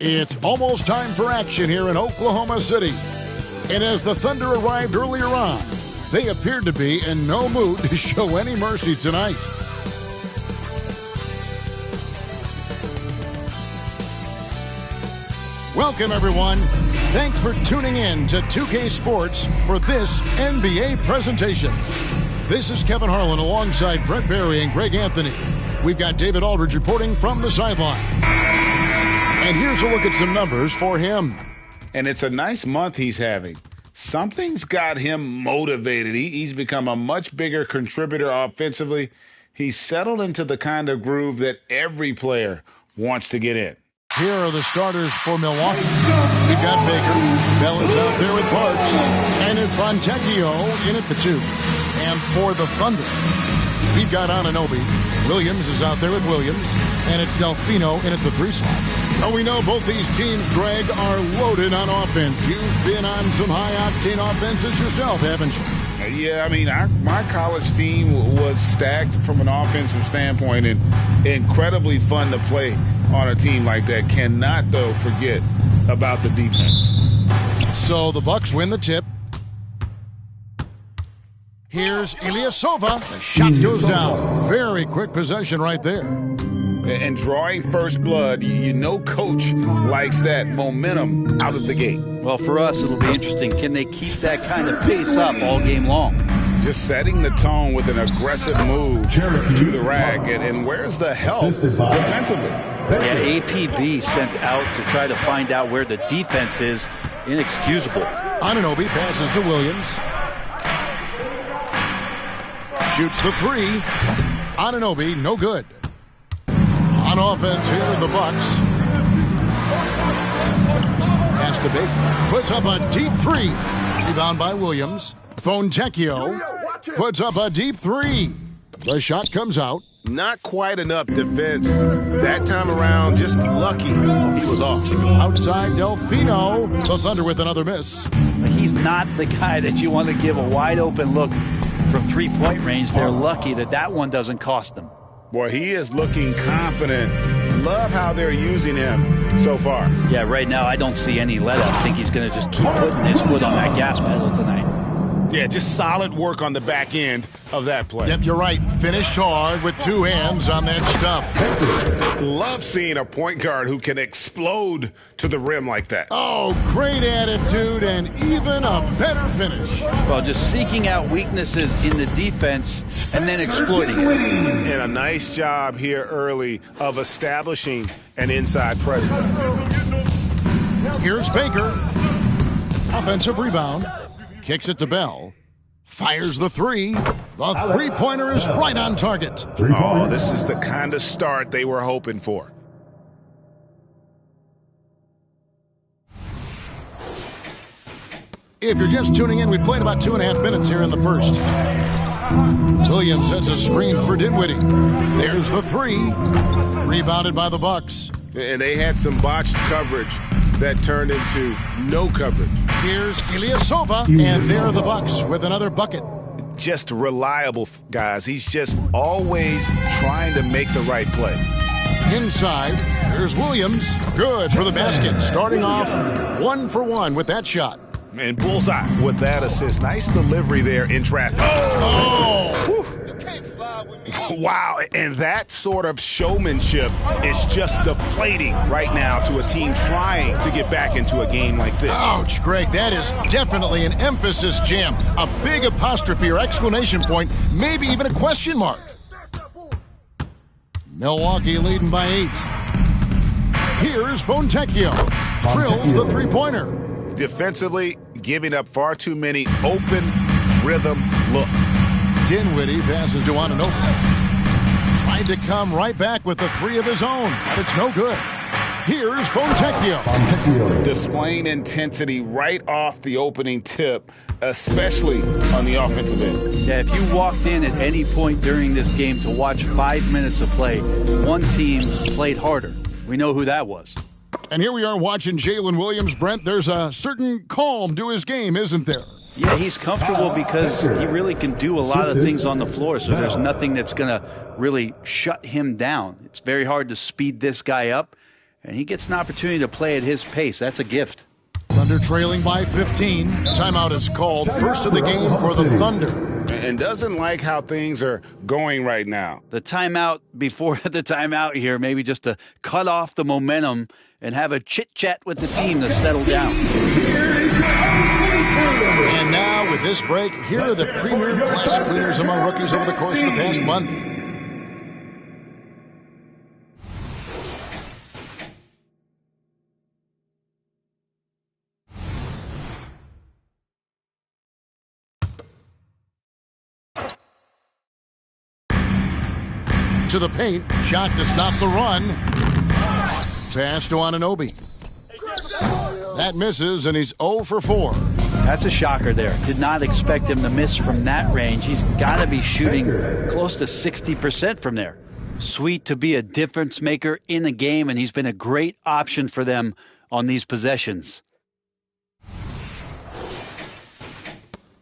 It's almost time for action here in Oklahoma City. And as the Thunder arrived earlier on, they appeared to be in no mood to show any mercy tonight. Welcome, everyone. Thanks for tuning in to 2K Sports for this NBA presentation. This is Kevin Harlan alongside Brent Barry and Greg Anthony. We've got David Aldridge reporting from the sideline. And here's a look at some numbers for him. And it's a nice month he's having. Something's got him motivated. He's become a much bigger contributor offensively. He's settled into the kind of groove that every player wants to get in. Here are the starters for Milwaukee. We've got Baker. Bell is out there with Parks. And it's Fontecchio in at the 2. And for the Thunder, we've got Anunoby. Williams is out there with Williams. And it's Delfino in at the 3 slot. And we know both these teams, Greg, are loaded on offense. You've been on some high-octane offenses yourself, haven't you? Yeah, I mean, my college team was stacked from an offensive standpoint and incredibly fun to play on a team like that. Cannot, though, forget about the defense. So the Bucks win the tip. Here's Ilyasova. The shot goes down. Very quick possession right there. And drawing first blood, you know Coach likes that momentum out of the gate. Well, for us, it'll be interesting. Can they keep that kind of pace up all game long? Just setting the tone with an aggressive move to the rack. And where's the help defensively? Yeah, APB sent out to try to find out where the defense is. Inexcusable. Anunoby passes to Williams. Shoots the 3. Anunoby, no good. On offense here in the Bucks. Pass to Baker. Puts up a deep 3. Rebound by Williams. Fontecchio puts up a deep 3. The shot comes out. Not quite enough defense that time around. Just lucky he was off. Outside Delfino. The Thunder with another miss. He's not the guy that you want to give a wide open look from three-point range. They're lucky that one doesn't cost them. Boy, he is looking confident. Love how they're using him so far. Yeah, right now I don't see any let up. I think he's going to just keep putting his foot on that gas pedal tonight. Yeah, just solid work on the back end of that play. Yep, you're right. Finished hard with 2 hands on that stuff. Love seeing a point guard who can explode to the rim like that. Oh, great attitude and even a better finish. Well, just seeking out weaknesses in the defense and then exploiting it. And a nice job here early of establishing an inside presence. Here's Baker. Offensive rebound. Kicks it to Bell. Fires the 3. The three-pointer is right on target. Oh, this is the kind of start they were hoping for. If you're just tuning in, we played about 2.5 minutes here in the first. Williams sets a screen for Dinwiddie. There's the 3. Rebounded by the Bucks. And they had some botched coverage that turned into no coverage. Here's Ilyasova, and there are the Bucks with another bucket. Just reliable, guys. He's just always trying to make the right play. Inside, there's Williams. Good for the basket. Starting off 1 for 1 with that shot. And bullseye with that assist. Nice delivery there in traffic. Oh! Wow, and that sort of showmanship is just deflating right now to a team trying to get back into a game like this. Ouch, Greg, that is definitely an emphasis jam. A big apostrophe or exclamation point, maybe even a question mark. Milwaukee leading by 8. Here's Fontecchio. Drills the three-pointer. Defensively, giving up far too many open rhythm looks. Dinwiddie passes to Anunoby. Tried to come right back with the 3 of his own, but it's no good. Here's Fontecchio. Displaying intensity right off the opening tip, especially on the offensive end. Yeah, if you walked in at any point during this game to watch 5 minutes of play, one team played harder. We know who that was. And here we are watching Jalen Williams. Brent, there's a certain calm to his game, isn't there? Yeah, he's comfortable because he really can do a lot of things on the floor, so there's nothing that's going to really shut him down. It's very hard to speed this guy up, and he gets an opportunity to play at his pace. That's a gift. Thunder trailing by 15. Timeout is called. First of the game for the Thunder. And doesn't like how things are going right now. The timeout before the timeout here, maybe just to cut off the momentum and have a chit-chat with the team to settle down. And now, with this break, here are the premier class cleaners among rookies over the course of the past month. To the paint, shot to stop the run. Pass to Anunoby. That misses, and he's 0 for 4. That's a shocker there. Did not expect him to miss from that range. He's got to be shooting close to 60% from there. Sweet to be a difference maker in a game, and he's been a great option for them on these possessions.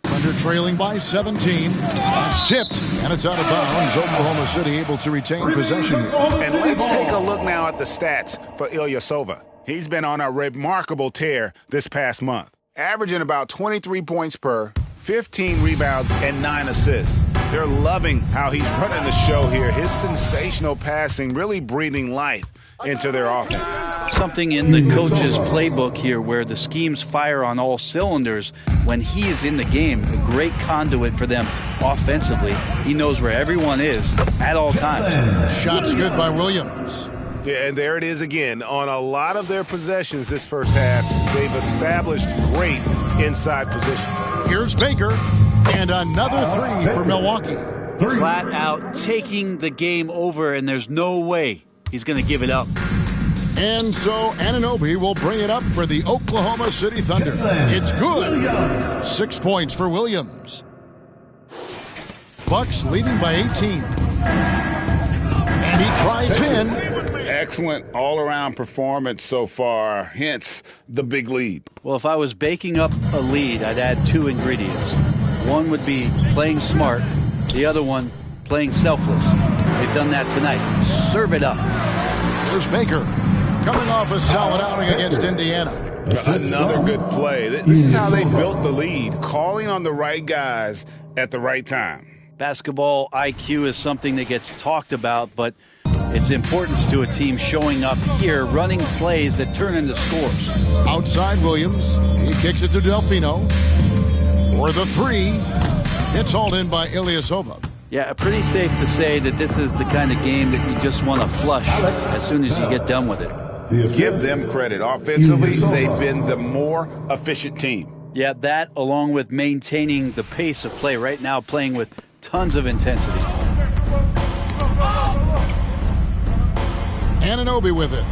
Thunder trailing by 17. It's tipped, and it's out of bounds. Oklahoma City able to retain possession. And let's take a look now at the stats for Ilyasova. He's been on a remarkable tear this past month, averaging about 23 points per, 15 rebounds, and 9 assists. They're loving how he's running the show here. His sensational passing really breathing life into their offense. Something in the coach's playbook here where the schemes fire on all cylinders. When he is in the game, a great conduit for them offensively. He knows where everyone is at all times. Shots good by Williams. Yeah, and there it is again. On a lot of their possessions this first half, they've established great inside position. Here's Baker, and another three for Milwaukee. Flat out taking the game over, and there's no way he's going to give it up. And so Anunoby will bring it up for the Oklahoma City Thunder. It's good. 6 points for Williams. Bucks leading by 18. And he drives in. Excellent all-around performance so far, hence the big lead. Well, if I was baking up a lead, I'd add 2 ingredients. One would be playing smart. The other one, playing selfless. They've done that tonight. Serve it up. There's Baker, coming off a solid outing against Indiana. Another good play. This is how they built the lead, calling on the right guys at the right time. Basketball IQ is something that gets talked about, but its importance to a team showing up here, running plays that turn into scores. Outside Williams, he kicks it to Delfino. For the three, it's hauled in by Ilyasova. Yeah, pretty safe to say that this is the kind of game that you just want to flush as soon as you get done with it. Give them credit. Offensively, they've been the more efficient team. Yeah, that along with maintaining the pace of play right now, playing with tons of intensity. Anunoby with it.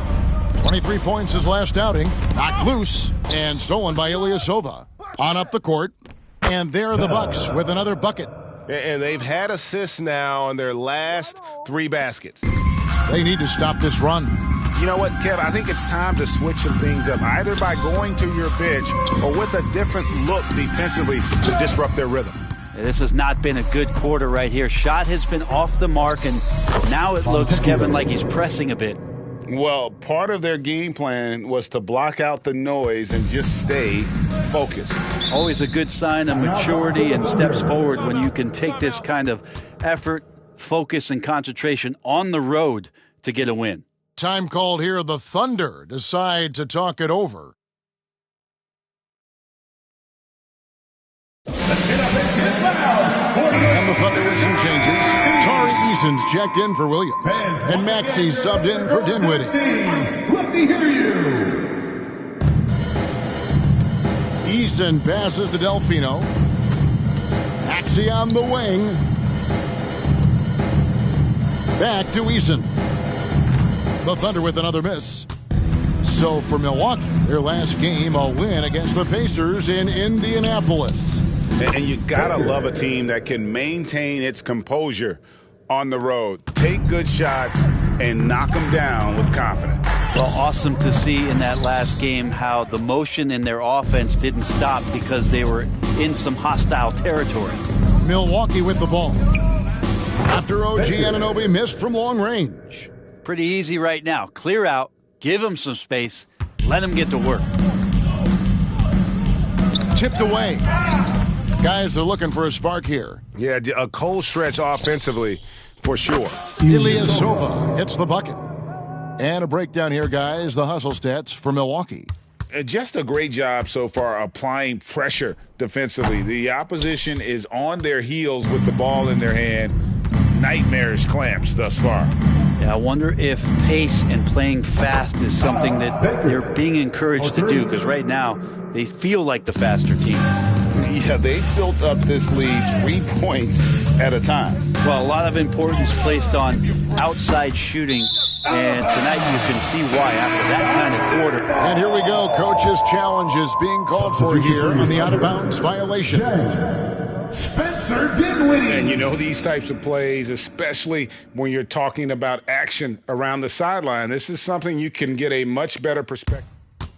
23 points his last outing. Knocked loose and stolen by Ilyasova. On up the court. And there are the Bucks with another bucket. And they've had assists now on their last 3 baskets. They need to stop this run. You know what, Kev? I think it's time to switch some things up, either by going to your bench or with a different look defensively to disrupt their rhythm. This has not been a good quarter right here. Shot has been off the mark, and now it looks, Kevin, like he's pressing a bit. Well, part of their game plan was to block out the noise and just stay focused. Always a good sign of maturity and steps forward when you can take this kind of effort, focus, and concentration on the road to get a win. Time called here. The Thunder decide to talk it over. And the Thunder with some changes. Tari Eason's checked in for Williams. And Maxey subbed in for Dinwiddie. Let me hear you. Eason passes to Delfino. Maxey on the wing. Back to Eason. The Thunder with another miss. So for Milwaukee, their last game, a win against the Pacers in Indianapolis. And you gotta love a team that can maintain its composure on the road, take good shots, and knock them down with confidence. Well, awesome to see in that last game how the motion in their offense didn't stop because they were in some hostile territory. Milwaukee with the ball. After OG Anunoby missed from long range. Pretty easy right now. Clear out, give them some space, let them get to work. Tipped away. Guys are looking for a spark here. Yeah, a cold stretch offensively for sure. Ilyasova hits the bucket. And a breakdown here, guys. The hustle stats for Milwaukee. Just a great job so far applying pressure defensively. The opposition is on their heels with the ball in their hand. Nightmarish clamps thus far. Yeah, I wonder if pace and playing fast is something that they're being encouraged to do, because right now they feel like the faster team. Yeah, they've built up this lead 3 points at a time. Well, a lot of importance placed on outside shooting, and tonight you can see why after that kind of quarter. And here we go. Coach's challenge is being called for here on the out-of-bounds violation. Spencer Dinwiddie. And you know these types of plays, especially when you're talking about action around the sideline, this is something you can get a much better perspective.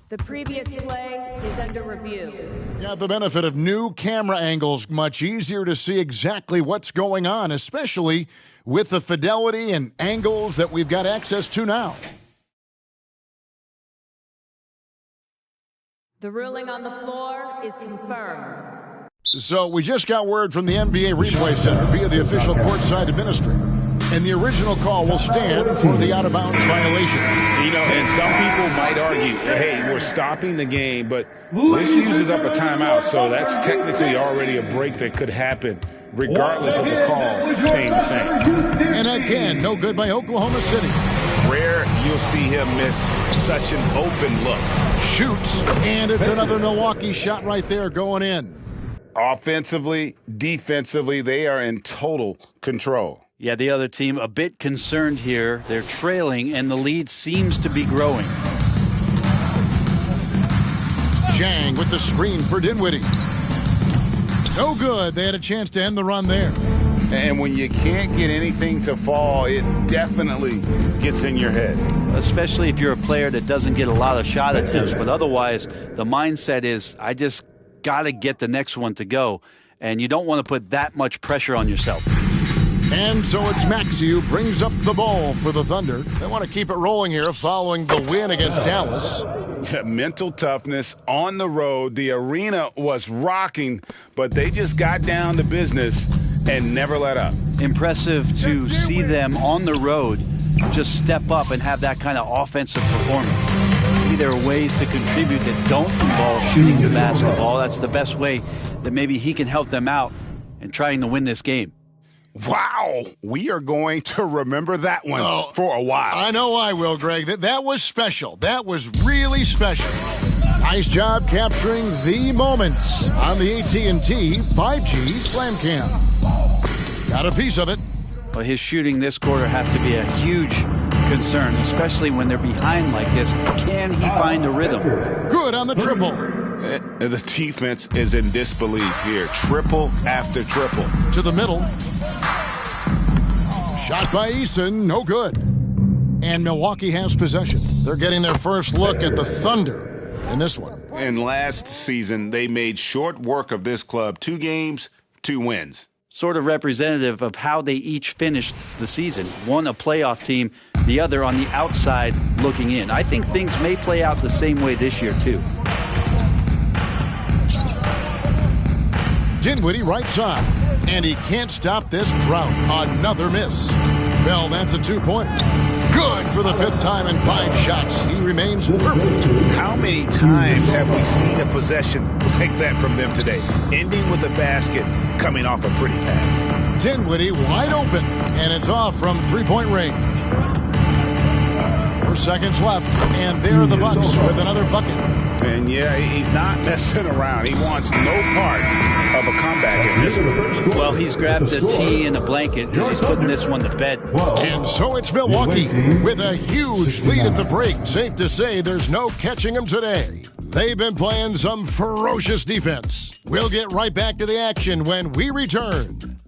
The previous play is under review. Got the benefit of new camera angles. Much easier to see exactly what's going on, especially with the fidelity and angles that we've got access to now. The ruling on the floor is confirmed. So we just got word from the NBA Replay Center via the official courtside administrator. And the original call will stand for the out-of-bounds violation. You know, and some people might argue, hey, we're stopping the game, but this uses up a timeout, so that's technically already a break that could happen regardless of the call staying the same. And again, no good by Oklahoma City. Rare you'll see him miss such an open look. Shoots, and it's another Milwaukee shot right there going in. Offensively, defensively, they are in total control. Yeah, the other team a bit concerned here. They're trailing, and the lead seems to be growing. Jang with the screen for Dinwiddie. No good. They had a chance to end the run there. And when you can't get anything to fall, it definitely gets in your head. Especially if you're a player that doesn't get a lot of shot attempts. But otherwise, the mindset is, I just got to get the next one to go. And you don't want to put that much pressure on yourself. And so it's Maxey who brings up the ball for the Thunder. They want to keep it rolling here following the win against Dallas. Mental toughness on the road. The arena was rocking, but they just got down to business and never let up. Impressive to see them on the road just step up and have that kind of offensive performance. Maybe there are ways to contribute that don't involve shooting the basketball. That's the best way that maybe he can help them out in trying to win this game. Wow, we are going to remember that one for a while. I know I will, Greg. That was special. That was really special. Nice job capturing the moments on the AT&T 5G Slam Cam. Got a piece of it. Well, his shooting this quarter has to be a huge concern, especially when they're behind like this. Can he find a rhythm? Good on the triple. The defense is in disbelief here. Triple after triple. To the middle. Shot by Eason, no good. And Milwaukee has possession. They're getting their first look at the Thunder in this one. And last season, they made short work of this club. 2 games, 2 wins. Sort of representative of how they each finished the season. One a playoff team, the other on the outside looking in. I think things may play out the same way this year, too. Dinwiddie right side, and he can't stop this drought. Another miss. Bell, that's a 2-pointer. Good for the 5th time in 5 shots. He remains perfect. How many times have we seen a possession like that from them today? Ending with a basket, coming off a pretty pass. Dinwiddie wide open, and it's off from 3-point range. 4 seconds left, and there are the Bucks with another bucket. And yeah, he's not messing around. He wants no part of a comeback in this one. Well, he's grabbed the tee and a blanket because he's putting this one to bed. And so it's Milwaukee with a huge lead at the break. Safe to say there's no catching them today. They've been playing some ferocious defense. We'll get right back to the action when we return.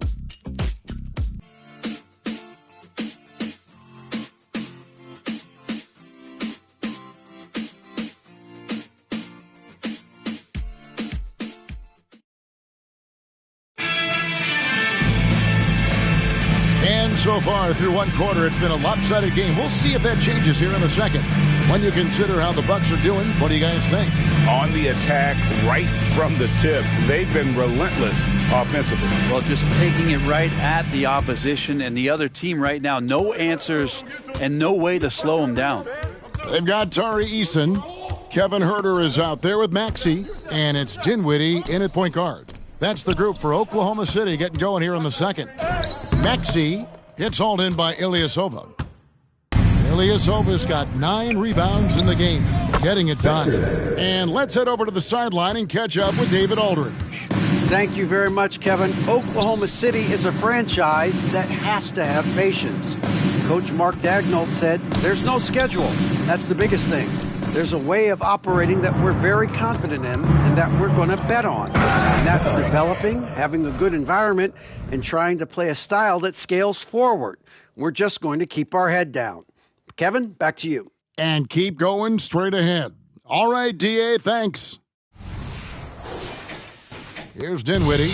So far through one quarter, it's been a lopsided game. We'll see if that changes here in the second. When you consider how the Bucks are doing, what do you guys think? On the attack, right from the tip, they've been relentless offensively. Well, just taking it right at the opposition and the other team right now. No answers and no way to slow them down. They've got Tari Eason. Kevin Herter is out there with Maxey. And it's Dinwiddie in at point guard. That's the group for Oklahoma City getting going here in the second. Maxey gets hauled in by Ilyasova. Ilyasova's got 9 rebounds in the game, getting it done. And let's head over to the sideline and catch up with David Aldridge. Thank you very much, Kevin. Oklahoma City is a franchise that has to have patience. Coach Mark Daigneault said, there's no schedule. That's the biggest thing. There's a way of operating that we're very confident in and that we're going to bet on. And that's developing, having a good environment, and trying to play a style that scales forward. We're just going to keep our head down. Kevin, back to you. And keep going straight ahead. All right, D.A., thanks. Here's Dinwiddie.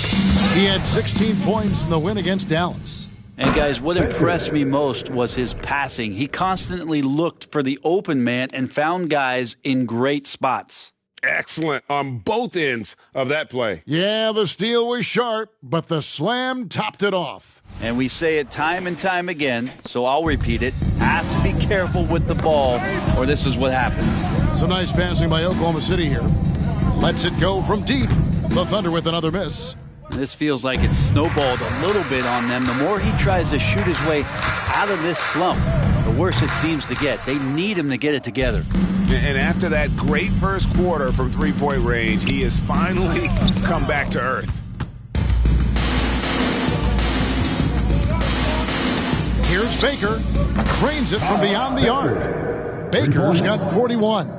He had 16 points in the win against Dallas. And guys, what impressed me most was his passing. He constantly looked for the open man and found guys in great spots. Excellent on both ends of that play. Yeah, the steal was sharp, but the slam topped it off. And we say it time and time again, so I'll repeat it. Have to be careful with the ball, or this is what happens. Some nice passing by Oklahoma City here. Lets it go from deep. The Thunder with another miss. This feels like it's snowballed a little bit on them. The more he tries to shoot his way out of this slump, the worse it seems to get. They need him to get it together. And after that great first quarter from three-point range, he has finally come back to earth. Here's Baker. Cranes it from beyond the arc. Baker's got 41.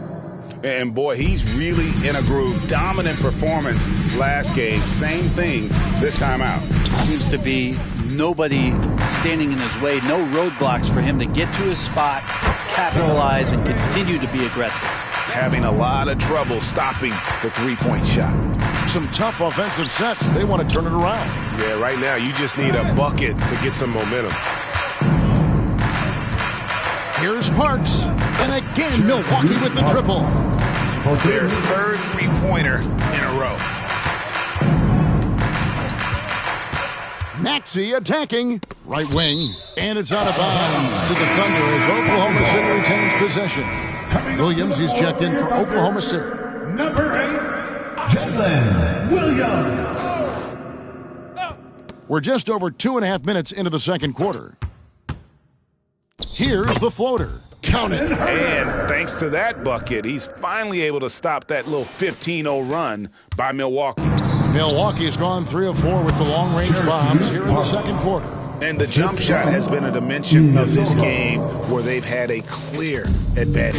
And, boy, he's really in a groove. Dominant performance last game. Same thing this time out. Seems to be nobody standing in his way. No roadblocks for him to get to his spot, capitalize, and continue to be aggressive. Having a lot of trouble stopping the three-point shot. Some tough offensive sets. They want to turn it around. Yeah, right now you just need a bucket to get some momentum. Here's Parks. And again, Milwaukee with the triple. Their third three-pointer in a row. Maxey attacking. Right wing. And it's out of bounds to the Thunder as Oklahoma City retains possession. Williams, he's checked in for Oklahoma City. Number 8, Jalen Williams. We're just over 2.5 minutes into the second quarter. Here's the floater. Count it. And thanks to that bucket, he's finally able to stop that little 15-0 run by Milwaukee. Milwaukee's gone 3 of 4 with the long-range bombs here in the second quarter. And the jump shot has been a dimension of this game where they've had a clear advantage.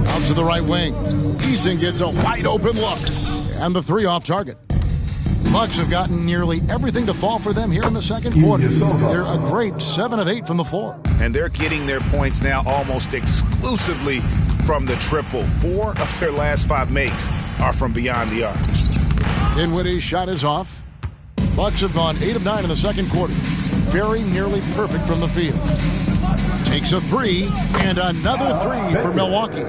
Out to the right wing. Eason gets a wide-open look. And the 3 off target. Bucks have gotten nearly everything to fall for them here in the second quarter. They're a great 7 of 8 from the floor. And they're getting their points now almost exclusively from the triple. 4 of their last 5 makes are from beyond the arc. Dinwiddie's shot is off. Bucks have gone 8 of 9 in the second quarter. Very nearly perfect from the field. Takes a 3 and another 3 for Milwaukee.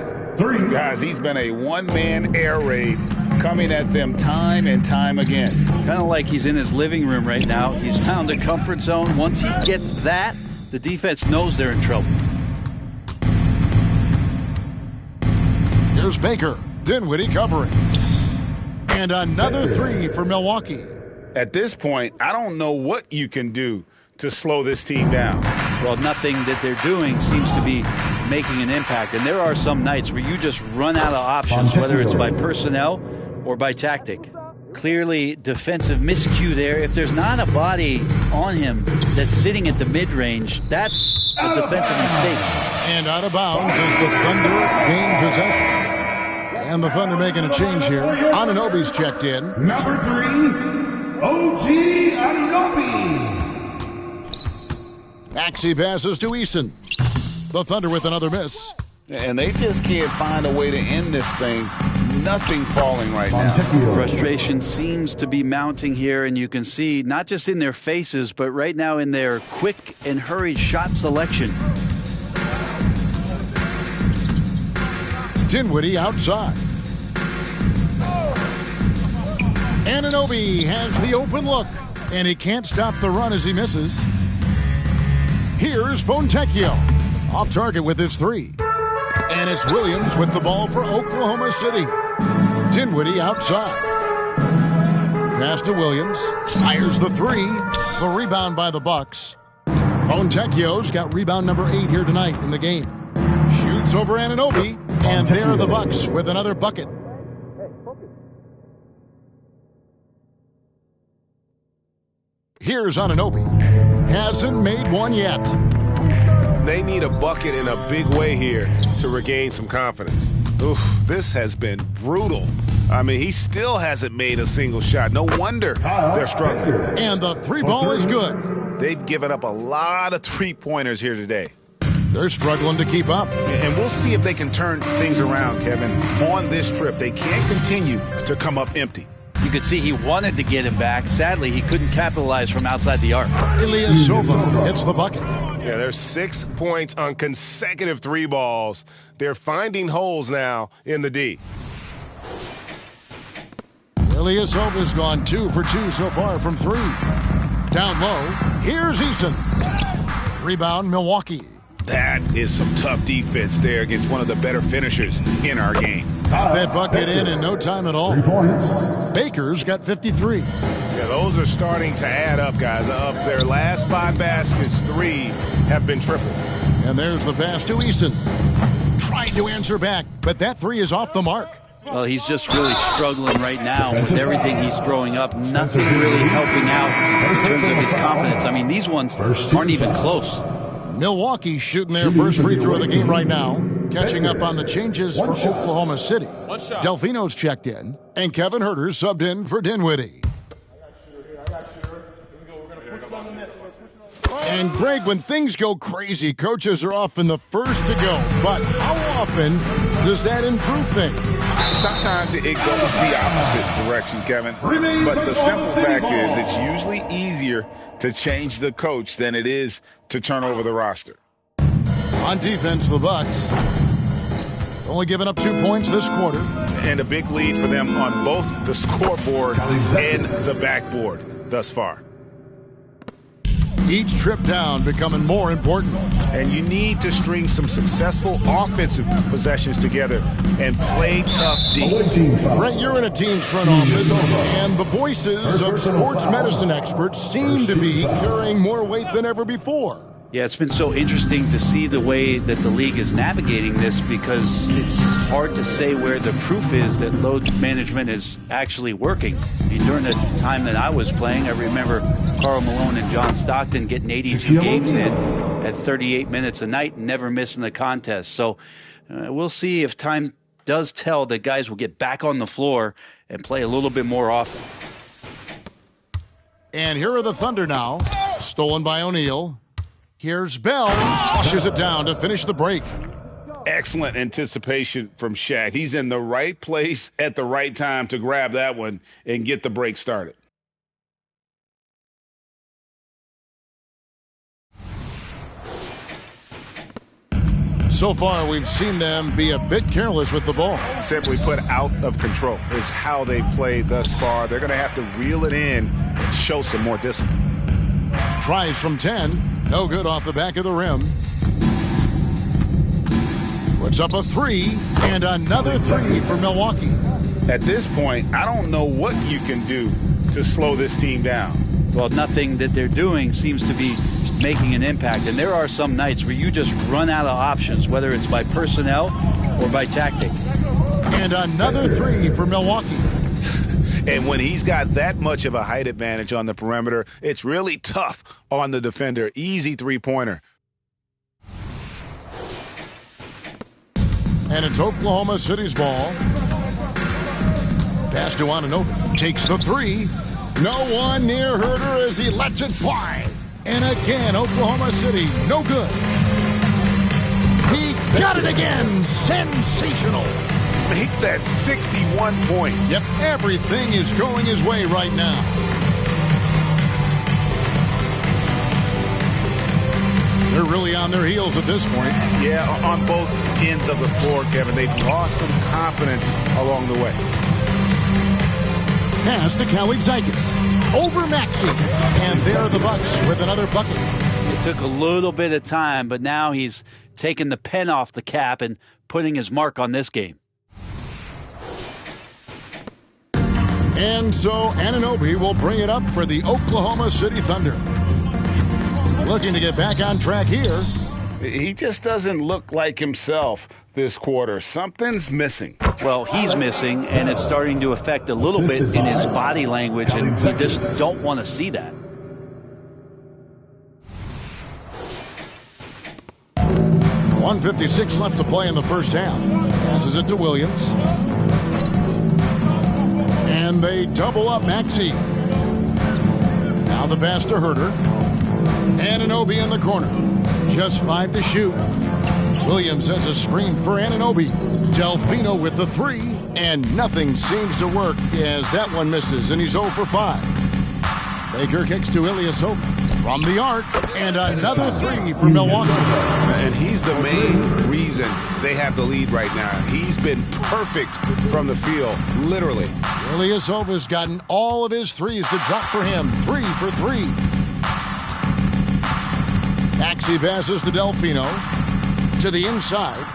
Guys, he's been a one-man air raid coming at them time and time again. Kind of like he's in his living room right now. He's found a comfort zone. Once he gets that, the defense knows they're in trouble. Here's Baker. Dinwiddie covering. And another 3 for Milwaukee. At this point, I don't know what you can do to slow this team down. Well, nothing that they're doing seems to be making an impact. And there are some nights where you just run out of options, whether it's by personnel or by tactic. Clearly defensive miscue there. If there's not a body on him that's sitting at the mid-range, that's a defensive mistake. And out of bounds as the Thunder gain possession. And the Thunder making a change here. Anunoby's checked in. Number 3, OG Anunoby. Maxey passes to Eason. The Thunder with another miss. And they just can't find a way to end this thing. nothing falling right now. Frustration seems to be mounting here, and you can see not just in their faces, but right now in their quick and hurried shot selection. Dinwiddie outside. Anunoby has the open look, and he can't stop the run as he misses. Here's Fontecchio, off target with his three. And it's Williams with the ball for Oklahoma City. Dinwiddie outside. Pass to Williams. Fires the three. The rebound by the Bucks. Fontecchio's got rebound number 8 here tonight in the game. Shoots over Anunoby. And there are the Bucks with another bucket. Here's Anunoby. Hasn't made one yet. They need a bucket in a big way here to regain some confidence. Oof, this has been brutal. I mean, he still hasn't made a single shot. No wonder they're struggling. And the three ball is good. They've given up a lot of three-pointers here today. They're struggling to keep up. And we'll see if they can turn things around, Kevin, on this trip. They can't continue to come up empty. You could see he wanted to get him back. Sadly, he couldn't capitalize from outside the arc. Ilyasova hits the bucket. Yeah, there's 6 points on consecutive three balls. They're finding holes now in the D. Ilyasova's gone 2 for 2 so far from 3. Down low, here's Easton. Rebound, Milwaukee. That is some tough defense there against one of the better finishers in our game. Got that bucket in no time at all. 3 points. Baker's got 53. Yeah, those are starting to add up, guys. Of their last 5 baskets, 3 have been triples. And there's the pass to Easton. Tried to answer back, but that 3 is off the mark. Well, he's just really struggling right now with everything he's throwing up. Nothing really helping out in terms of his confidence. I mean, these ones aren't even close. Milwaukee shooting their first free throw of the game right now. Catching up on the changes for Oklahoma City. Delfino's checked in, and Kevin Huerter subbed in for Dinwiddie. And Greg, when things go crazy, coaches are often the first to go. But how often does that improve things? Sometimes it goes the opposite direction, Kevin. But the simple fact is it's usually easier to change the coach than it is to turn over the roster. On defense, the Bucks only giving up 2 points this quarter. And a big lead for them on both the scoreboard and the backboard thus far. Each trip down becoming more important. And you need to string some successful offensive possessions together and play tough D. Brent, you're in a team's front office, and the voices of sports medicine experts seem to be carrying more weight than ever before. Yeah, it's been so interesting to see the way that the league is navigating this, because it's hard to say where the proof is that load management is actually working. I mean, during the time that I was playing, I remember Karl Malone and John Stockton getting 82 games in at 38 minutes a night and never missing a contest. So we'll see if time does tell that guys will get back on the floor and play a little bit more often. And here are the Thunder now, stolen by O'Neal. Here's Bell, flushes it down to finish the break. Excellent anticipation from Shaq. He's in the right place at the right time to grab that one and get the break started. So far, we've seen them be a bit careless with the ball. Simply put, out of control is how they played thus far. They're going to have to reel it in and show some more discipline. Tries from 10. No good off the back of the rim. Puts up a 3, and another 3 for Milwaukee. At this point, I don't know what you can do to slow this team down. Well, nothing that they're doing seems to be making an impact. And there are some nights where you just run out of options, whether it's by personnel or by tactic. And another 3 for Milwaukee. And when he's got that much of a height advantage on the perimeter, it's really tough on the defender. Easy three-pointer. And it's Oklahoma City's ball. Pass to Anunoby. Takes the 3. No one near Huerter as he lets it fly. And again, Oklahoma City, no good. He got it again. Sensational. make that 61 point. Yep, everything is going his way right now. They're really on their heels at this point. Yeah, on both ends of the floor, Kevin. They've lost some confidence along the way. Pass to Cowie-Zeikis. Over Maxey. And there are the Bucks with another bucket. It took a little bit of time, but now he's taking the pen off the cap and putting his mark on this game. And so Anunoby will bring it up for the Oklahoma City Thunder. Looking to get back on track here. He just doesn't look like himself this quarter. Something's missing. Well, he's missing, and it's starting to affect a little bit in his body language, and we just don't want to see that. .156 left to play in the first half. Passes it to Williams. And they double up Maxey. Now the pass to Herter. Anunoby in the corner. Just 5 to shoot. Williams sends a screen for Anunoby. Delfino with the 3. And nothing seems to work as that one misses, and he's 0 for 5. Baker kicks to Ilyasova from the arc, and another 3 for Milwaukee. And he's the main reason they have the lead right now. He's been perfect from the field, literally. Ilyasova's gotten all of his threes to drop for him. 3 for 3. Maxey passes to Delfino. To the inside.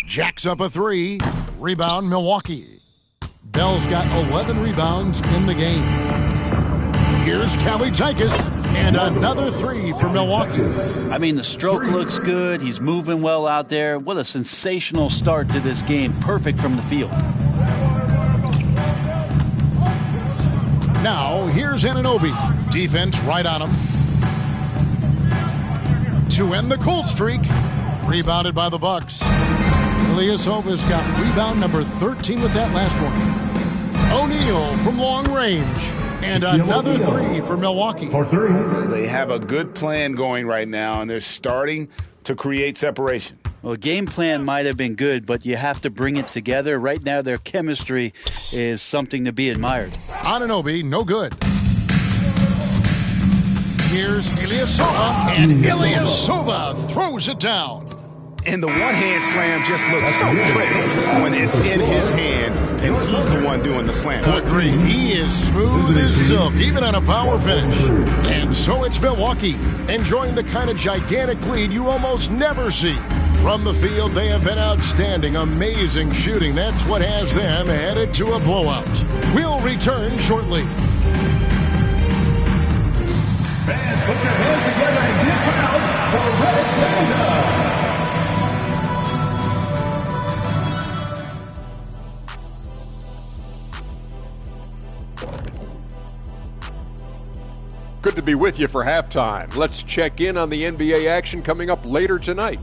Jacks up a 3. Rebound, Milwaukee. Bell's got 11 rebounds in the game. Here's Cowie-Zeikis, and another 3 for Milwaukee. I mean, the stroke looks good. He's moving well out there. What a sensational start to this game. Perfect from the field. Now, here's Anunoby. Defense right on him. To end the cold streak. Rebounded by the Bucks. Ilyasova's got rebound number 13 with that last one. O'Neal from long range. And another 3 for Milwaukee. For 3. They have a good plan going right now, and they're starting to create separation. Well, game plan might have been good, but you have to bring it together. Right now, their chemistry is something to be admired. Anunoby, no good. Here's Ilyasova, and Ilyasova throws it down. And the one-hand slam just looks so pretty when it's in his hand, and he's the one doing the slam. Agreed. He is smooth as silk, even on a power finish. And so it's Milwaukee, enjoying the kind of gigantic lead you almost never see. From the field, they have been outstanding, amazing shooting. That's what has them headed to a blowout. We'll return shortly. Fans, put your hands together and get proud for Red Panda. Good to be with you for halftime. Let's check in on the NBA action coming up later tonight.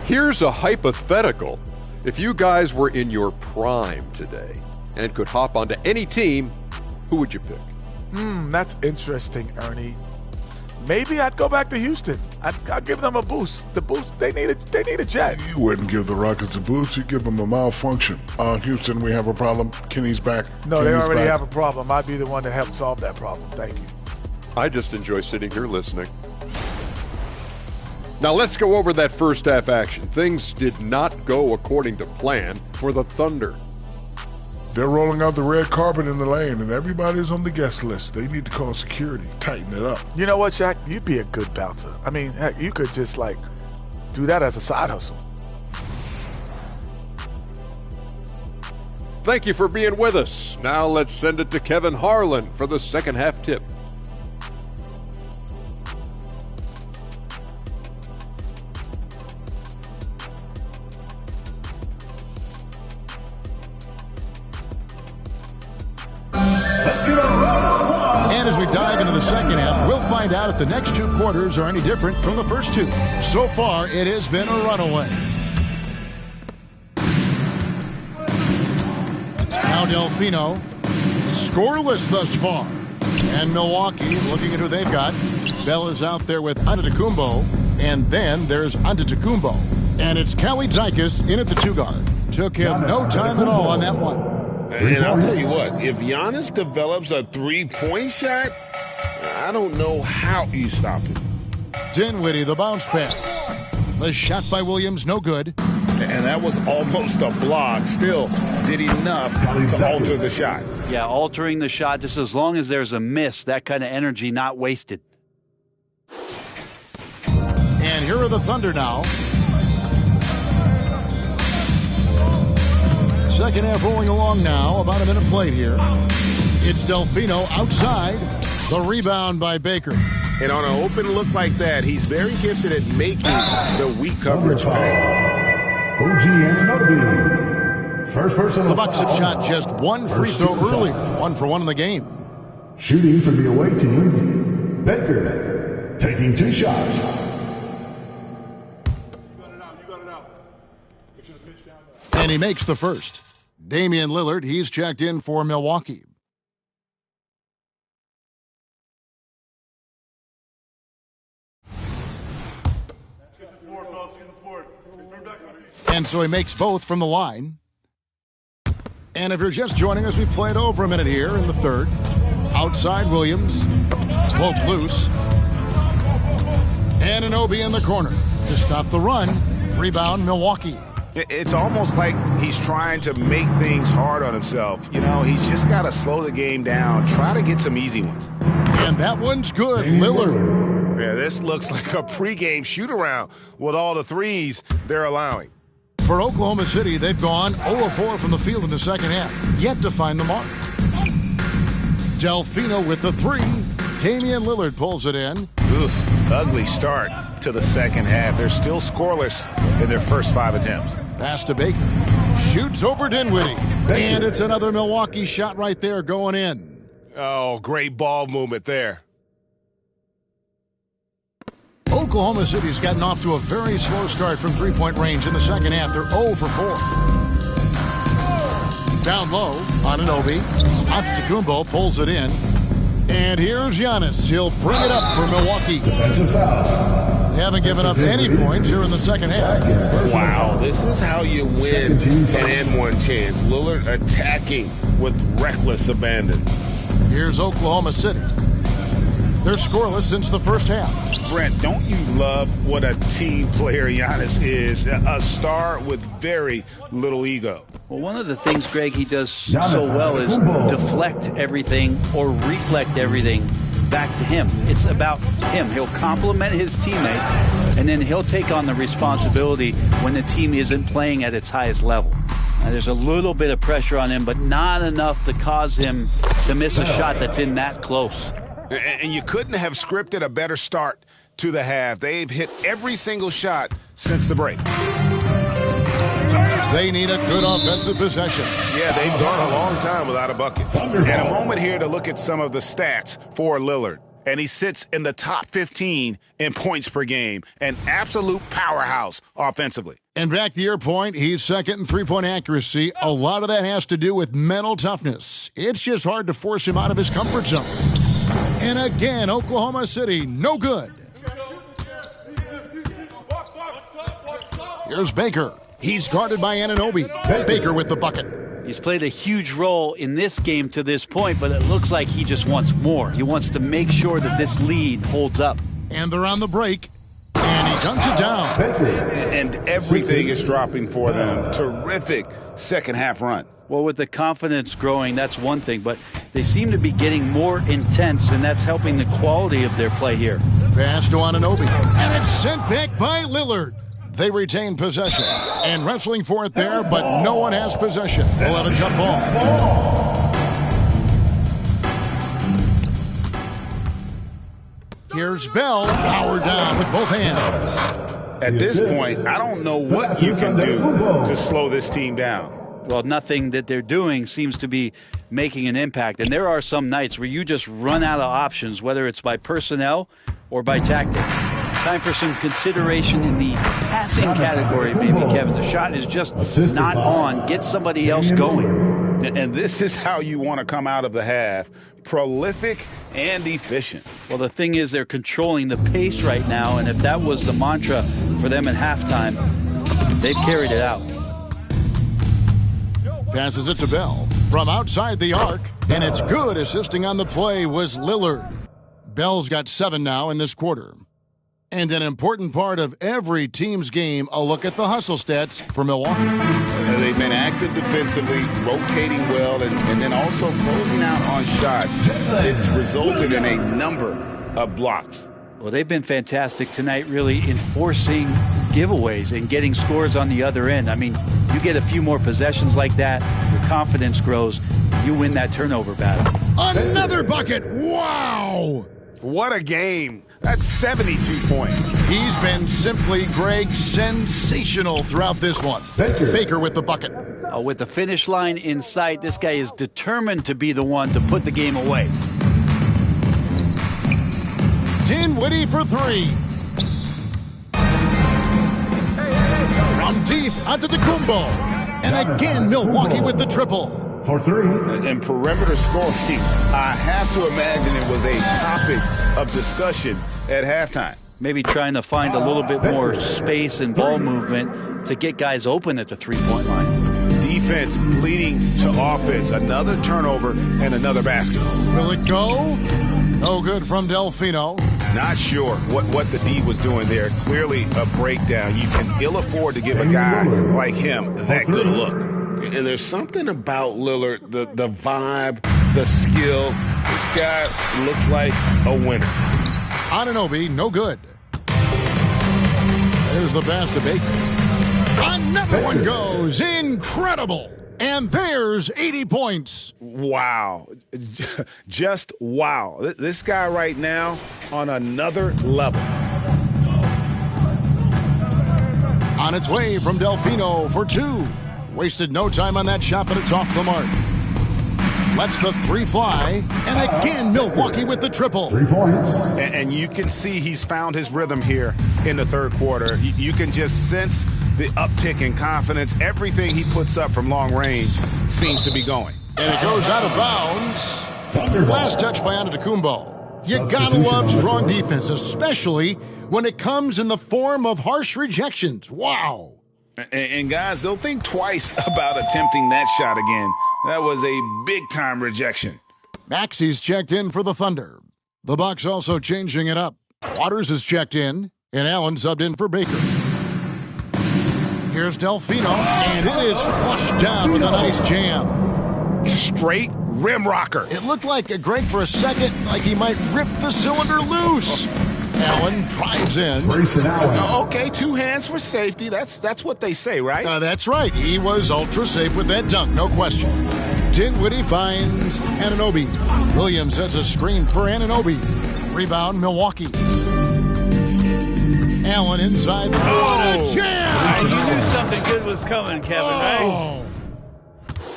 Here's a hypothetical. If you guys were in your prime today and could hop onto any team, who would you pick? That's interesting, Ernie. Maybe I'd go back to Houston. I'd give them a boost. The boost, they need a jet. You wouldn't give the Rockets a boost. You give them a malfunction. Houston, we have a problem. Kenny's back. No, they already have a problem. I'd be the one to help solve that problem. Thank you. I just enjoy sitting here listening. Now let's go over that first half action. Things did not go according to plan for the Thunder. They're rolling out the red carpet in the lane, and everybody's on the guest list. They need to call security, tighten it up. You know what, Shaq? You'd be a good bouncer. I mean, heck, you could just, do that as a side hustle. Thank you for being with us. Now let's send it to Kevin Harlan for the second half tip. And as we dive into the second half, we'll find out if the next 2 quarters are any different from the first 2. So far, it has been a runaway. Now Delfino, scoreless thus far. And Milwaukee, looking at who they've got. Bell is out there with Antetokounmpo, and then there's Antetokounmpo. And it's Kelly Zykis in at the 2 guard. Took him no time at all on that one. And I'll tell you what, if Giannis develops a three-point shot, I don't know how you stop him. Dinwiddie, the bounce pass. The shot by Williams, no good. And that was almost a block. Still did enough to alter the shot. Yeah, altering the shot, just as long as there's a miss, that kind of energy not wasted. And here are the Thunder now. Second half rolling along now. About a minute played here. It's Delfino outside. The rebound by Baker. And on an open look like that, he's very gifted at making the weak coverage pay. OG Anunoby. First person. The Bucks have shot just one free throw early. 1 for 1 in the game. Shooting for the away team, Baker. Taking 2 shots. And he makes the first. Damian Lillard, he's checked in for Milwaukee. And so he makes both from the line. And if you're just joining us, we played over a minute here in the third. Outside Williams, poked loose. Anunoby in the corner to stop the run. Rebound Milwaukee. It's almost like he's trying to make things hard on himself. You know, he's just got to slow the game down, try to get some easy ones. And that one's good, Lillard. Yeah, this looks like a pregame shoot-around with all the threes they're allowing. For Oklahoma City, they've gone 0-4 from the field in the second half, yet to find the mark. Delfino with the 3. Damian Lillard pulls it in. Oof, ugly start to the second half. They're still scoreless in their first 5 attempts. Pass to Baker. Shoots over Dinwiddie. And it's another Milwaukee shot right there going in. Oh, great ball movement there. Oklahoma City's gotten off to a very slow start from three-point range in the second half. They're 0 for 4. Down low, Anunoby. Antetokounmpo pulls it in. And here's Giannis. He'll bring it up for Milwaukee. Defensive foul. They haven't given up any points here in the second half. Wow, this is how you win an N1 chance. Lillard attacking with reckless abandon. Here's Oklahoma City. They're scoreless since the first half. Brent, don't you love what a team player Giannis is? A star with very little ego. Well, one of the things, Greg, he does so well is deflect everything or reflect everything back to him. It's about him. He'll compliment his teammates, and then he'll take on the responsibility when the team isn't playing at its highest level. Now, there's a little bit of pressure on him, but not enough to cause him to miss a shot that's in that close. And you couldn't have scripted a better start to the half. They've hit every single shot since the break. They need a good offensive possession. Yeah, they've gone a long time without a bucket. And a moment here to look at some of the stats for Lillard. And he sits in the top 15 in points per game. An absolute powerhouse offensively. And back to your point, he's second in three-point accuracy. A lot of that has to do with mental toughness. It's just hard to force him out of his comfort zone. And again, Oklahoma City, no good. Here's Baker. He's guarded by Anunoby. Baker with the bucket. He's played a huge role in this game to this point, but it looks like he just wants more. He wants to make sure that this lead holds up. And they're on the break. And he dunks it down. And everything is dropping for them. Terrific second half run. Well, with the confidence growing, that's one thing, but they seem to be getting more intense, and that's helping the quality of their play here. Pass to Anunoby. And it's sent back by Lillard. They retain possession. And wrestling for it there, but no one has possession. They'll have a jump ball. Here's Bell, powered down with both hands. At this point, I don't know what you can do to slow this team down. Well, nothing that they're doing seems to be making an impact. And there are some nights where you just run out of options, whether it's by personnel or by tactic. Time for some consideration in the passing category, maybe, Kevin. The shot is just not on. Get somebody else going. And this is how you want to come out of the half. Prolific and efficient. Well, the thing is they're controlling the pace right now, and if that was the mantra for them at halftime, they've carried it out. Passes it to Bell from outside the arc, and it's good. Assisting on the play was Lillard. Bell's got 7 now in this quarter. And an important part of every team's game, a look at the hustle stats for Milwaukee. They've been active defensively, rotating well, and then also closing out on shots. It's resulted in a number of blocks. Well, they've been fantastic tonight, really enforcing giveaways and getting scores on the other end. I mean, you get a few more possessions like that, your confidence grows, you win that turnover battle. Another bucket! Wow! What a game. That's 72 points. He's been simply, Greg, sensational throughout this one. Baker with the bucket. With the finish line in sight, this guy is determined to be the one to put the game away. Dinwiddie for 3. From deep onto Antetokounmpo. And again, Milwaukee with the triple. For 3. And perimeter scoring, I have to imagine it was a topic of discussion at halftime. Maybe trying to find a little bit more space and ball movement to get guys open at the three-point line. Defense leading to offense. Another turnover and another basket. Will it go? No good from Delfino. Not sure what the D was doing there. Clearly a breakdown. You can ill afford to give a guy like him that good a look. And there's something about Lillard, the vibe, the skill. This guy looks like a winner. Anunoby, no good. There's the pass to Baker. Another one goes. Incredible. And there's 80 points. Wow. Just wow. This guy right now on another level. On its way from Delfino for 2. Wasted no time on that shot, but it's off the mark. Lets the 3 fly. And again, Milwaukee with the triple. 3 points. And you can see he's found his rhythm here in the third quarter. You can just sense the uptick in confidence. Everything he puts up from long range seems to be going. And it goes out of bounds. Last touch by Antetokounmpo. You gotta love strong defense, especially when it comes in the form of harsh rejections. Wow. And guys, they'll think twice about attempting that shot again. That was a big-time rejection. Maxi's checked in for the Thunder. The Bucks also changing it up. Waters is checked in, and Allen subbed in for Baker. Here's Delfino, and it is flushed down with a nice jam. Straight rim rocker. It looked like, Greg, for a second, like he might rip the cylinder loose. Allen drives in. Okay, 2 hands for safety. That's what they say, right? That's right. He was ultra safe with that dunk, no question. Dinwiddie finds Anunoby. Williams sets a screen for Anunoby. Rebound, Milwaukee. Allen inside. What a jam! You knew something good was coming, Kevin, right?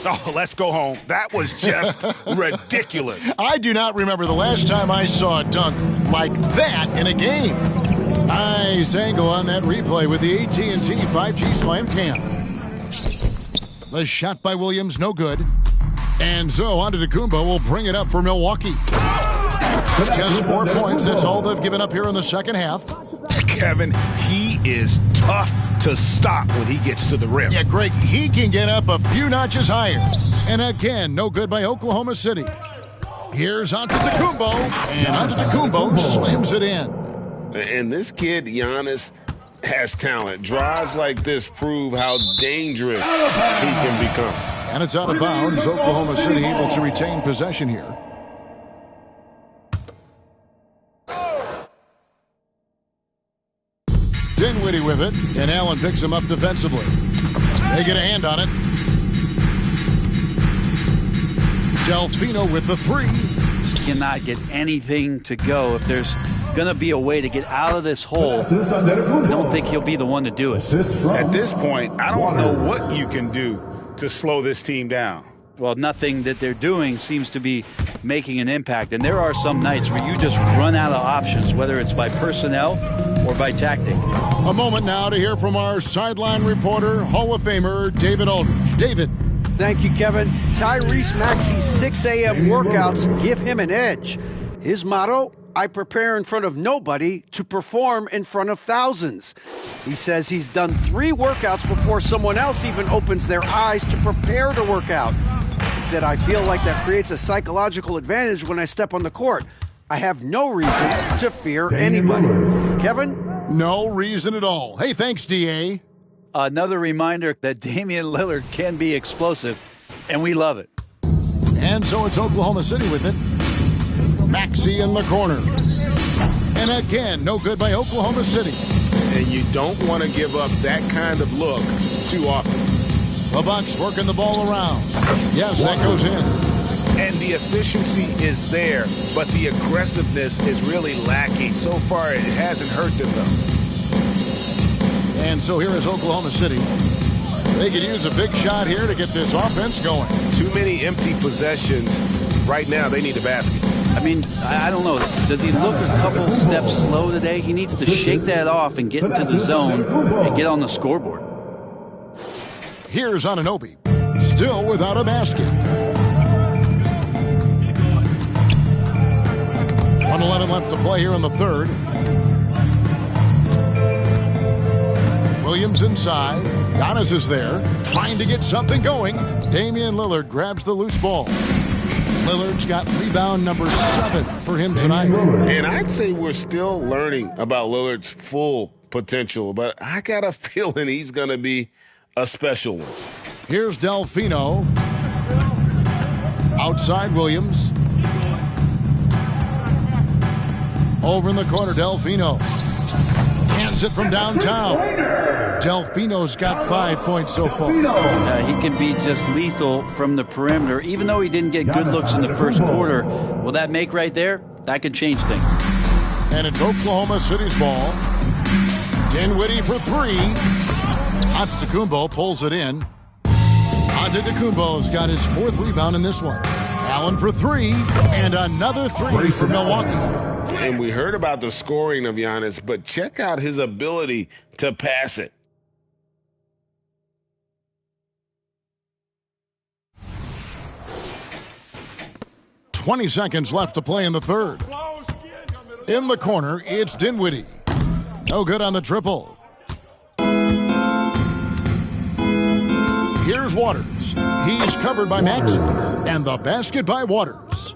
Oh, let's go home. That was just ridiculous. I do not remember the last time I saw a dunk like that in a game. Nice angle on that replay with the AT&T 5G Slam Cam. The shot by Williams, no good. And so Antetokounmpo will bring it up for Milwaukee. Just 4 points. That's all they've given up here in the second half. Kevin, he is tough to stop when he gets to the rim. Yeah, Greg, he can get up a few notches higher. And again, no good by Oklahoma City. Here's Antetokounmpo, and Antetokounmpo slams it in. And this kid, Giannis, has talent. Drives like this prove how dangerous he can become. And it's out of bounds. Oklahoma City able to retain possession here. Dinwiddie with it, and Allen picks him up defensively. They get a hand on it. Delfino with the 3. Just cannot get anything to go. If there's going to be a way to get out of this hole, I don't think he'll be the one to do it. At this point, I don't know what you can do to slow this team down. Well, nothing that they're doing seems to be making an impact. And there are some nights where you just run out of options, whether it's by personnel or by tactic. A moment now to hear from our sideline reporter, Hall of Famer David Aldridge. David. Thank you, Kevin. Tyrese Maxey's 6 a.m. workouts give him an edge. His motto, I prepare in front of nobody to perform in front of thousands. He says he's done 3 workouts before someone else even opens their eyes to prepare to work out. He said, I feel like that creates a psychological advantage when I step on the court. I have no reason to fear anybody. Kevin? No reason at all. Hey, thanks, D.A. Another reminder that Damian Lillard can be explosive, and we love it. And so it's Oklahoma City with it. Maxey in the corner. And again, no good by Oklahoma City. And you don't want to give up that kind of look too often. The Bucks working the ball around. Yes, that goes in. And the efficiency is there, but the aggressiveness is really lacking. So far, it hasn't hurt them, though. And so here is Oklahoma City. They could use a big shot here to get this offense going. Too many empty possessions. Right now, they need a basket. I mean, I don't know. Does he look a couple steps slow today? He needs to shake that off and get into the zone and get on the scoreboard. Here's Anunoby, still without a basket. 1:11 left to play here in the third. Williams inside. Giannis is there, trying to get something going. Damian Lillard grabs the loose ball. Lillard's got rebound number 7 for him tonight. And I'd say we're still learning about Lillard's full potential, but I got a feeling he's going to be a special one. Here's Delfino. Outside Williams. Over in the corner, Delfino. Hands it from downtown. Delfino's got 5 points so far. He can be just lethal from the perimeter. Even though he didn't get good looks in the first quarter, will that make right there? That can change things. And it's Oklahoma City's ball. Dinwiddie for 3. Antetokounmpo pulls it in. Antetokounmpo's got his 4th rebound in this one. Allen for 3, and another 3 for Milwaukee. And we heard about the scoring of Giannis, but check out his ability to pass it. "20 seconds left to play in the third. In the corner, it's Dinwiddie. No good on the triple. Here's Waters. He's covered by Maxey. And the basket by Waters.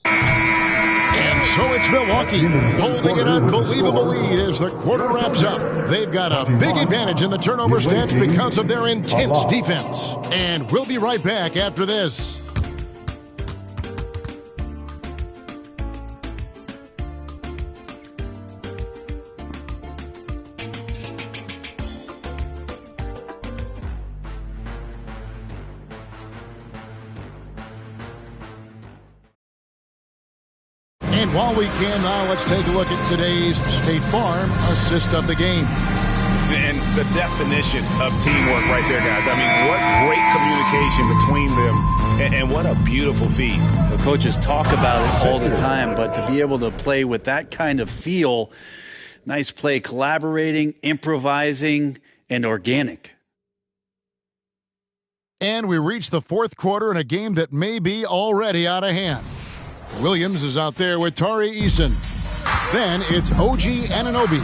And so it's Milwaukee holding an unbelievable lead as the quarter wraps up. They've got a big advantage in the turnover stats because of their intense defense. And we'll be right back after this. And while we can now, let's take a look at today's State Farm assist of the game. And the definition of teamwork right there, guys. I mean, what great communication between them, and what a beautiful feed. The coaches talk about it all the time, but to be able to play with that kind of feel, nice play, collaborating, improvising, and organic. And we reach the fourth quarter in a game that may be already out of hand. Williams is out there with Tari Eason. Then it's OG Anunoby.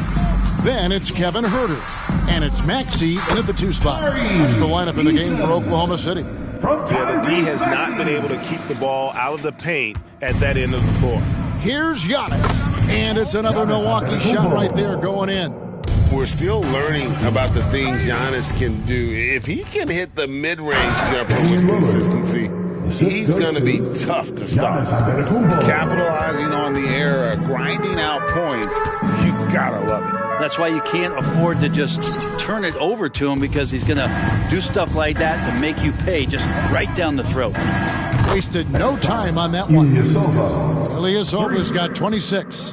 Then it's Kevin Huerter. And it's Maxey in at the 2 spot. That's the lineup in the game for Oklahoma City. Yeah, the D has not been able to keep the ball out of the paint at that end of the floor. Here's Giannis. And it's another Milwaukee shot right there going in. We're still learning about the things Giannis can do. If he can hit the mid-range jumper with consistency, he's going to be tough to stop. Capitalizing on the error, grinding out points, you got to love it. That's why you can't afford to just turn it over to him, because he's going to do stuff like that to make you pay just right down the throat. Wasted no time on that one. Ilyasova's got 26.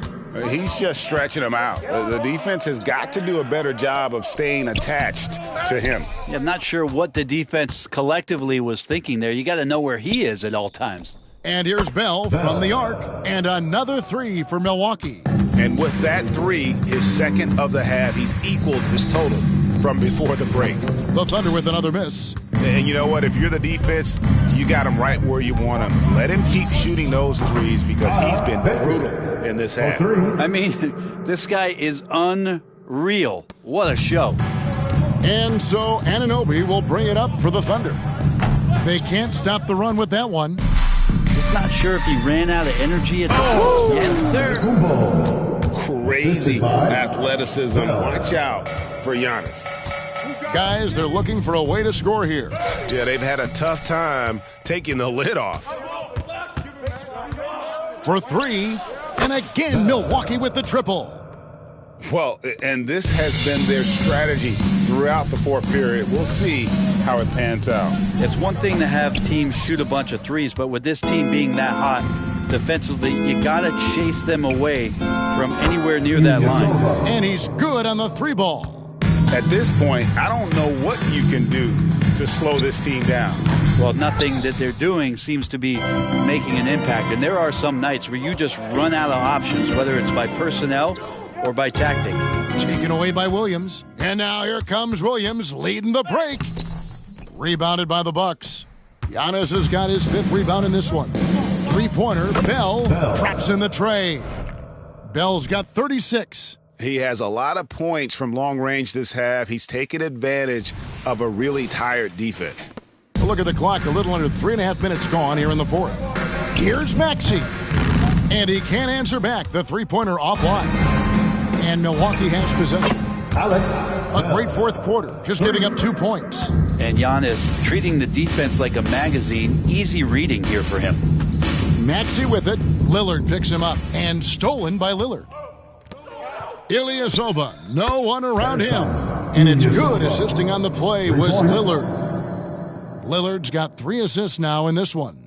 He's just stretching him out. The defense has got to do a better job of staying attached to him. Yeah, I'm not sure what the defense collectively was thinking there. You got to know where he is at all times. And here's Bell from the arc, and another 3 for Milwaukee. And with that 3, his second of the half, he's equaled his total from before the break. The Thunder with another miss. And you know what? If you're the defense, you got him right where you want him. Let him keep shooting those threes because he's been brutal in this half. I mean, this guy is unreal. What a show. And so Anunoby will bring it up for the Thunder. They can't stop the run with that one. Just not sure if he ran out of energy at the Yes, sir. Crazy athleticism. Watch out for Giannis. Guys, they're looking for a way to score here. Yeah, they've had a tough time taking the lid off. For three, and again, Milwaukee with the triple. Well, and this has been their strategy throughout the fourth period. We'll see how it pans out. It's one thing to have teams shoot a bunch of threes, but with this team being that hot defensively, you got to chase them away from anywhere near that line. And he's good on the three ball. At this point, I don't know what you can do to slow this team down. Well, nothing that they're doing seems to be making an impact. And there are some nights where you just run out of options, whether it's by personnel or by tactic. Taken away by Williams. And now here comes Williams leading the break. Rebounded by the Bucks. Giannis has got his fifth rebound in this one. Three-pointer, Bell traps in the tray. Bell's got 36. He has a lot of points from long range this half. He's taken advantage of a really tired defense. Look at the clock. A little under 3.5 minutes gone here in the fourth. Here's Maxey. And he can't answer back. The three-pointer offline. And Milwaukee has possession. A great fourth quarter, just giving up 2 points. And Giannis treating the defense like a magazine. Easy reading here for him. Maxey with it. Lillard picks him up. And stolen by Lillard. Ilyasova, no one around him. And it's good. Assisting on the play was Lillard. Lillard's got 3 assists now in this one.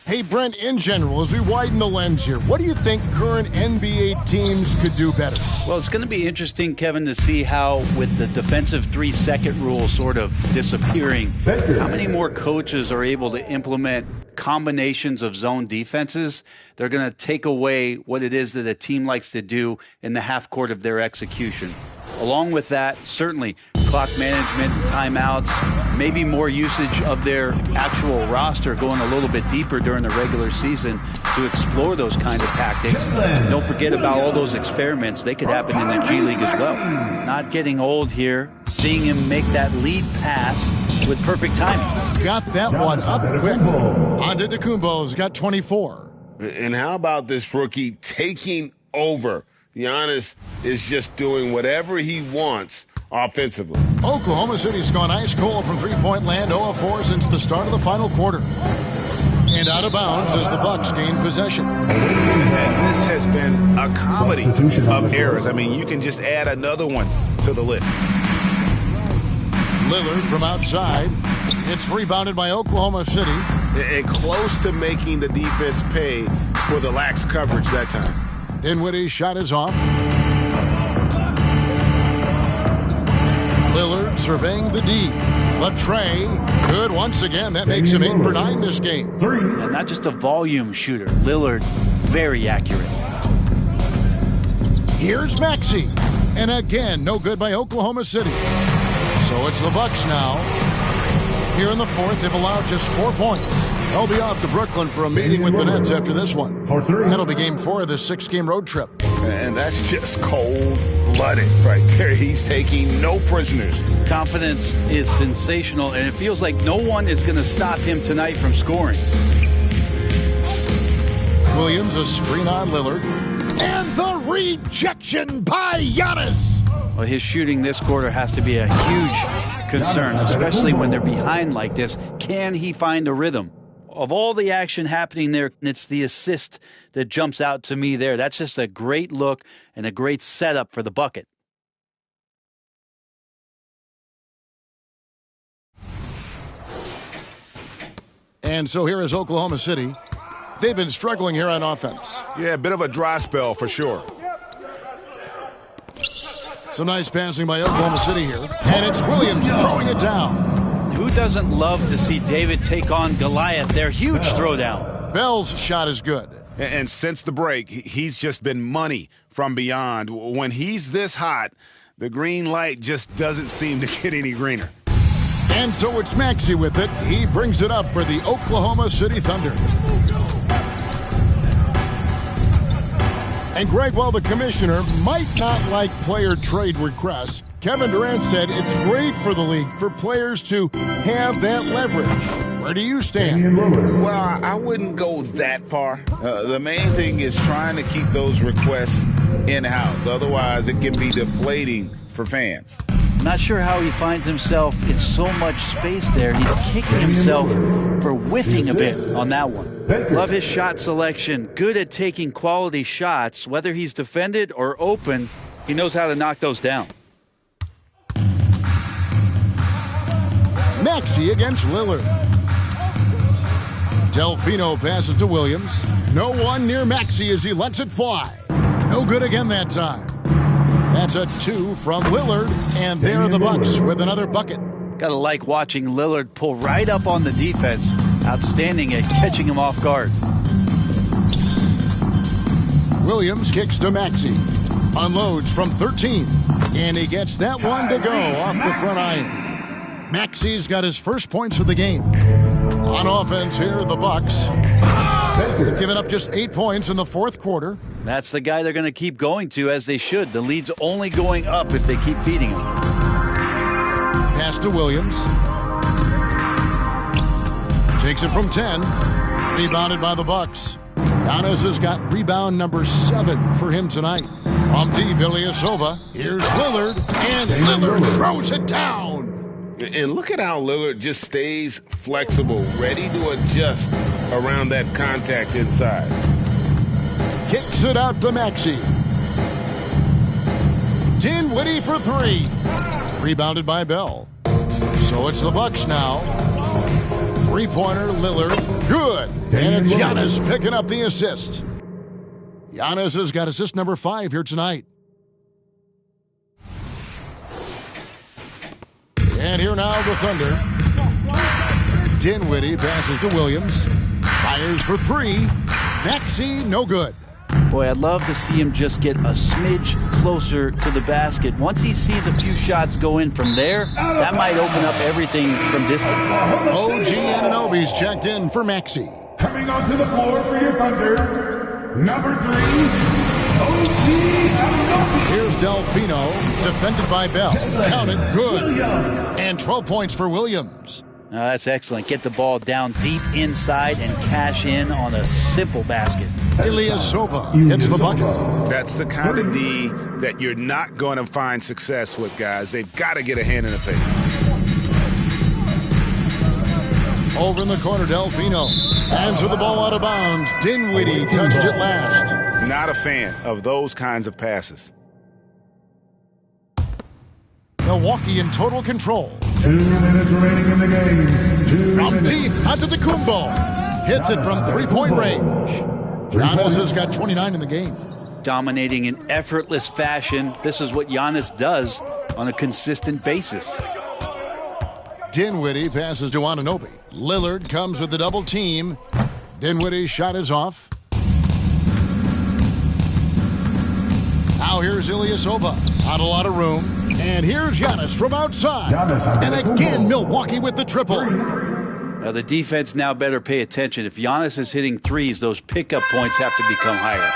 Hey, Brent, in general, as we widen the lens here, what do you think current NBA teams could do better? Well, it's going to be interesting, Kevin, to see how, with the defensive 3-second rule sort of disappearing, how many more coaches are able to implement combinations of zone defenses. They're going to take away what it is that a team likes to do in the half court of their execution. Along with that, certainly clock management and timeouts, maybe more usage of their actual roster going a little bit deeper during the regular season to explore those kind of tactics. Don't forget about all those experiments. They could happen in the G League as well. Not getting old here, seeing him make that lead pass with perfect timing. Got that one up quick. Antetokounmpo's got 24. And how about this rookie taking over? Giannis is just doing whatever he wants offensively. Oklahoma City's gone ice cold from three-point land, 0-4 since the start of the final quarter. And out of bounds as the Bucks gain possession. And this has been a comedy of errors. I mean, you can just add another one to the list. Lillard from outside. It's rebounded by Oklahoma City. And close to making the defense pay for the lax coverage that time. Dinwiddie's shot is off. Lillard surveying the D. The tray. Good once again. That makes him 8 for 9 this game. And not just a volume shooter. Lillard, very accurate. Here's Maxey. And again, no good by Oklahoma City. So it's the Bucks now. Here in the fourth, they've allowed just 4 points. They'll be off to Brooklyn for a meeting with the Nets after this one. That'll be game 4 of this 6-game road trip. And that's just cold-blooded right there. He's taking no prisoners. Confidence is sensational, and it feels like no one is going to stop him tonight from scoring. Williams, a screen on Lillard. And the rejection by Giannis. Well, his shooting this quarter has to be a huge concern, especially when they're behind like this. Can he find a rhythm? Of all the action happening there, it's the assist that jumps out to me there. That's just a great look and a great setup for the bucket. And so here is Oklahoma City. They've been struggling here on offense. Yeah, a bit of a dry spell for sure. Some nice passing by Oklahoma City here. And it's Williams throwing it down. Who doesn't love to see David take on Goliath? Their huge throwdown. Bell's shot is good. And since the break, he's just been money from beyond. When he's this hot, The green light just doesn't seem to get any greener. And so it's Maxey with it. He brings it up for the Oklahoma City Thunder. And Greg, while the commissioner might not like player trade requests, Kevin Durant said it's great for the league for players to have that leverage. Where do you stand? Well, I wouldn't go that far. The main thing is trying to keep those requests in-house. Otherwise, it can be deflating for fans. Not sure how he finds himself in so much space there. He's kicking himself for whiffing a bit on that one. Love his shot selection. Good at taking quality shots. Whether he's defended or open, he knows how to knock those down. Maxey against Lillard. Delfino passes to Williams. No one near Maxey as he lets it fly. No good again that time. That's a 2 from Lillard, and there are the Bucks with another bucket. Gotta like watching Lillard pull right up on the defense. Outstanding at catching him off guard. Williams kicks to Maxey. Unloads from 13, and he gets that one to go off the front iron. Maxey's got his first points of the game. On offense here, the Bucks. They've given up just 8 points in the fourth quarter. That's the guy they're going to keep going to, as they should. The lead's only going up if they keep feeding him. Pass to Williams. Takes it from 10. Rebounded by the Bucks. Giannis has got rebound number 7 for him tonight. From deep, Ilyasova. Here's Lillard, and Lillard throws it down. And look at how Lillard just stays flexible, ready to adjust around that contact inside. Kicks it out to Maxey. Dinwiddie for 3. Rebounded by Bell. So it's the Bucks now. Three-pointer, Lillard. Good. And it's Giannis picking up the assist. Giannis has got assist number 5 here tonight. And here now the Thunder. Dinwiddie passes to Williams. Fires for 3. Maxey, no good. Boy, I'd love to see him just get a smidge closer to the basket. Once he sees a few shots go in from there, that might open up everything from distance. OG Anunoby's checked in for Maxey. Coming onto the floor for your Thunder, number 3, OG Anunoby. Here's Delfino, defended by Bell. Counted, good. And 12 points for Williams. That's excellent. Get the ball down deep inside and cash in on a simple basket. Ilyasova hits the bucket. That's the kind of D that you're not going to find success with, guys. They've got to get a hand in the face. Over in the corner, Delfino. Hands with the ball out of bounds. Dinwiddie touched it last. Not a fan of those kinds of passes. Milwaukee in total control. 2 minutes remaining in the game. From deep, Antetokounmpo. Hits it from three-point range. Giannis has got 29 in the game. Dominating in effortless fashion. This is what Giannis does on a consistent basis. Dinwiddie passes to Anunoby. Lillard comes with the double team. Dinwiddie's shot is off. Now here's Ilyasova. Not a lot of room. And here's Giannis from outside. And again, Milwaukee with the triple. Now the defense now better pay attention. If Giannis is hitting threes, those pickup points have to become higher.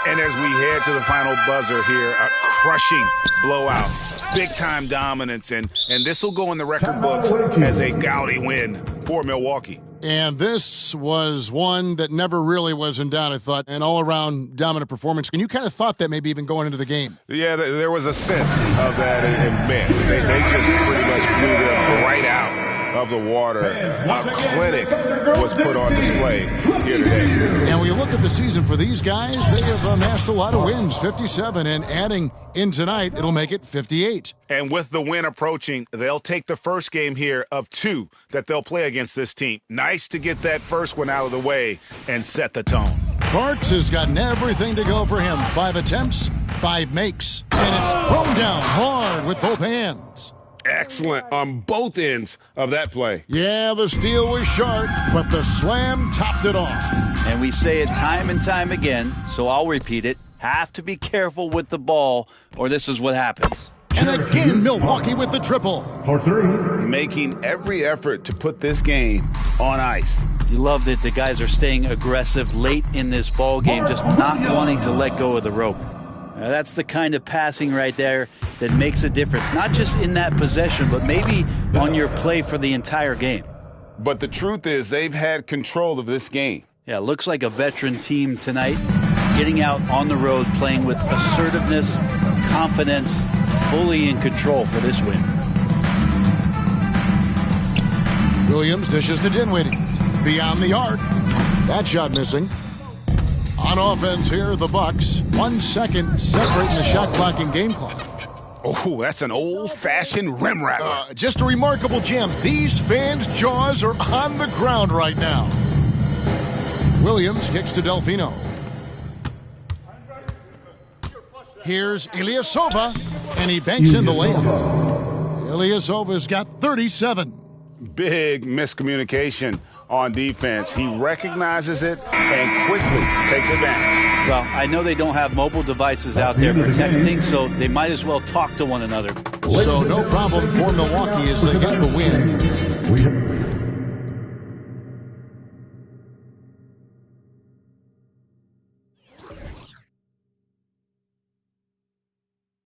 And as we head to the final buzzer here, a crushing blowout. Big-time dominance, and this will go in the record books as a gaudy win for Milwaukee. And this was one that never really was in doubt, I thought, an all-around dominant performance. And you kind of thought that maybe even going into the game. Yeah, there was a sense of that in man. They just pretty much blew them right out of the water. A clinic was put on display here today. And when you look at the season for these guys, they have amassed a lot of wins, 57, and adding in tonight, it'll make it 58. And with the win approaching, they'll take the first game here of 2 that they'll play against this team. Nice to get that first one out of the way and set the tone. Parks has gotten everything to go for him. 5 attempts, 5 makes, and it's thrown down hard with both hands. Excellent on both ends of that play. Yeah, the steal was sharp, but the slam topped it off. And we say it time and time again, so I'll repeat it. Have to be careful with the ball, or this is what happens. And again, Milwaukee with the triple. For three. Making every effort to put this game on ice. You love that the guys are staying aggressive late in this ball game, just not wanting to let go of the rope. Now, that's the kind of passing right there that makes a difference, not just in that possession, but maybe on your play for the entire game. But the truth is they've had control of this game. Yeah, looks like a veteran team tonight, getting out on the road, playing with assertiveness, confidence, fully in control for this win. Williams dishes to Dinwiddie. Beyond the arc. That shot missing. On offense here, the Bucks. 1 second separating the shot clock and game clock. Oh, that's an old-fashioned rim rattler. Just a remarkable jam. These fans' jaws are on the ground right now. Williams kicks to Delfino. Here's Ilyasova, and he banks in the layup. Ilyasova's got 37. Big miscommunication on defense. He recognizes it and quickly takes advantage. Well, I know they don't have mobile devices out there for texting, so they might as well talk to one another. So no problem for Milwaukee as they get the win.